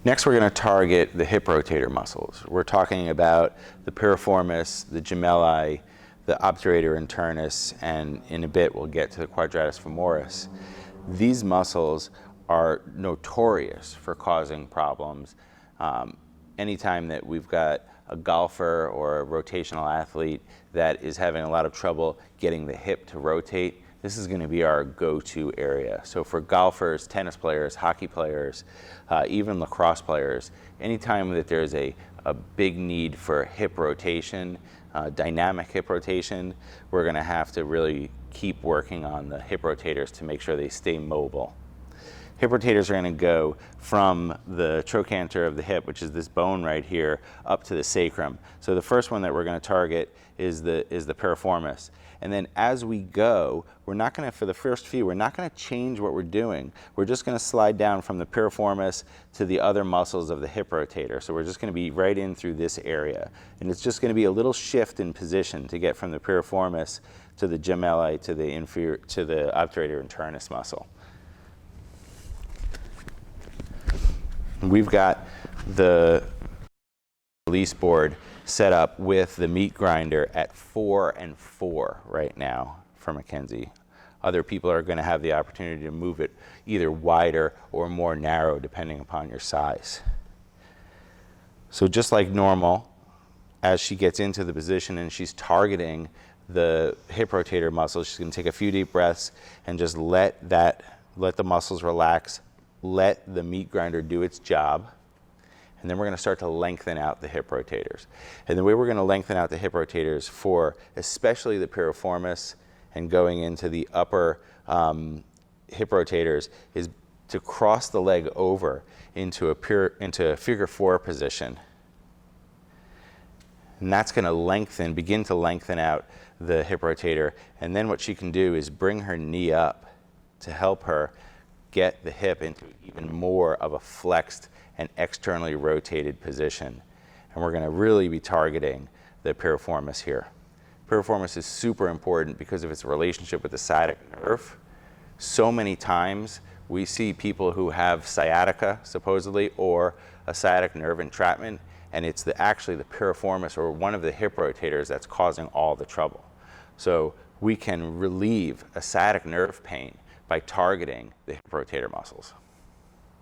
Next, we're going to target the hip rotator muscles. We're talking about the piriformis, the gemelli, the obturator internus, and in a bit we'll get to the quadratus femoris. These muscles are notorious for causing problems. Anytime that we've got a golfer or a rotational athlete that is having a lot of trouble getting the hip to rotate, this is going to be our go-to area. So for golfers, tennis players, hockey players, even lacrosse players, anytime that there's a big need for hip rotation, dynamic hip rotation, we're going to have to really keep working on the hip rotators to make sure they stay mobile. Hip rotators are going to go from the trochanter of the hip, which is this bone right here, up to the sacrum. So the first one that we're going to target is the piriformis. And then as we go, we're not going to, for the first few, we're not going to change what we're doing. We're just going to slide down from the piriformis to the other muscles of the hip rotator. So we're just going to be right in through this area. And it's just going to be a little shift in position to get from the piriformis to the gemelli to the obturator internus muscle. We've got the release board set up with the meat grinder at 4 and 4 right now for Mackenzie. Other people are going to have the opportunity to move it either wider or more narrow depending upon your size. So just like normal, as she gets into the position and she's targeting the hip rotator muscles, she's going to take a few deep breaths and just let the muscles relax. Let the meat grinder do its job, and then we're going to start to lengthen out the hip rotators. And the way we're going to lengthen out the hip rotators for especially the piriformis and going into the upper hip rotators is to cross the leg over into a figure 4 position. And that's going to begin to lengthen out the hip rotator. And then what she can do is bring her knee up to help her get the hip into even more of a flexed and externally rotated position. And we're going to really be targeting the piriformis here. Piriformis is super important because of its relationship with the sciatic nerve. So many times we see people who have sciatica, supposedly, or a sciatic nerve entrapment, and it's actually the piriformis or one of the hip rotators that's causing all the trouble. So we can relieve a sciatic nerve pain by targeting the hip rotator muscles.